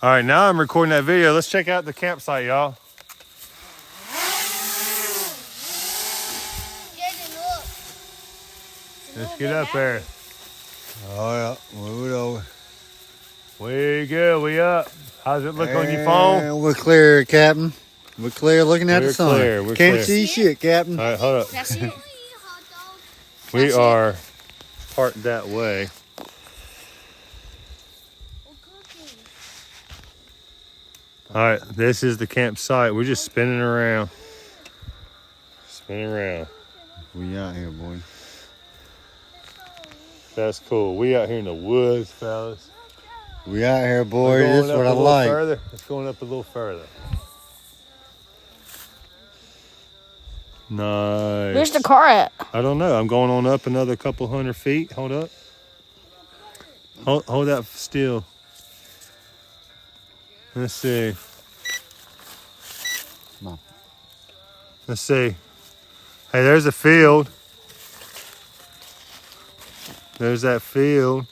All right, now I'm recording that video. Let's check out the campsite, y'all. Let's get up there. Oh, yeah. Move it over. We good. We up. How's it look on your phone? And we're clear, Captain. We're clear looking at We're the sun. clear. We're Can't clear. see shit, Captain. All right, hold up. That's it. We are parked that way. All right, this is the campsite. We're just spinning around. Spinning around. We out here, boy. That's cool. We out here in the woods, fellas. We out here, boy. We're going This is up what a I little like. Further. It's going up a little further. Nice. Where's the car at? I don't know. I'm going on up another couple 100 feet. Hold up. Hold that still. Let's see. Come on. Let's see. Hey, there's a field. There's that field.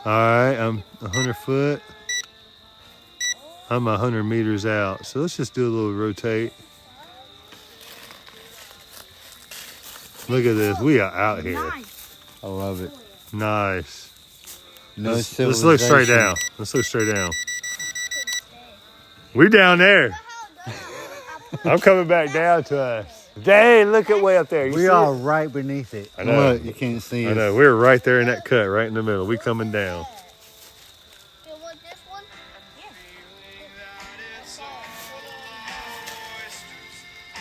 All right, I'm 100 foot. I'm 100 meters out. So let's just do a little rotate. Look at this. We are out here. I love it. Nice. No Let's look straight civilization. down. Let's look straight down. We down there. I'm coming back down to us. Dang, look at way up there. You We see are it? right beneath it. I know. Look, you can't see I us. know. We're right there in that cut, right in the middle. We coming down. You want this one?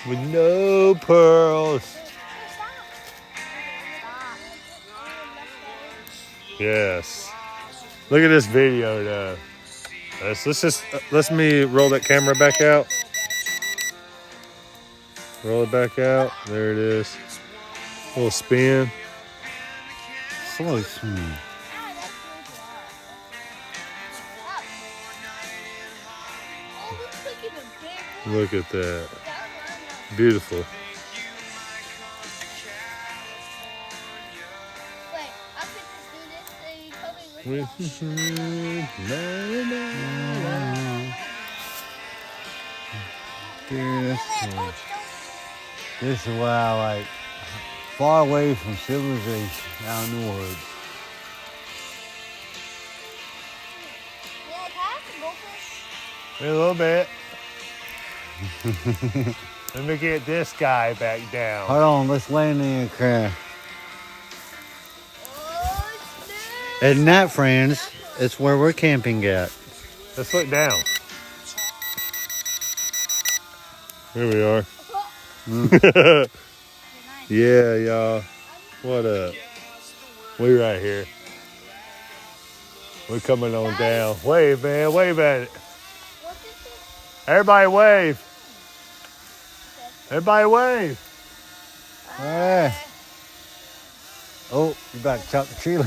With no pearls. Yes. Look at this video though. Let's me roll that camera back out. Roll it back out. There it is. A little spin. Slow smooth. Look at that. Beautiful. Wait, I could just do this. So you told me This is why I like far away from civilization, out in the woods. Yeah, can I have to go first? A little bit. Let me get this guy back down. Hold on, let's land in the aircraft. Oh, snap. Isn't that, friends? It's where we're camping at. Let's look down. Here we are. Yeah, y'all. What up? We right here. We're coming on down. Wave, man. Wave at it. What's this? Everybody wave. Everybody wave. Hey. Oh, you about to chop the tree down.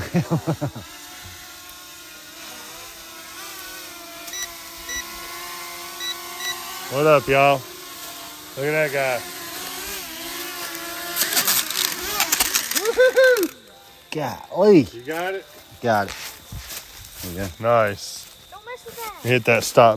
What up, y'all? Look at that guy. Golly. You got it? Got it. Okay. Nice. Don't mess with that. Hit that stop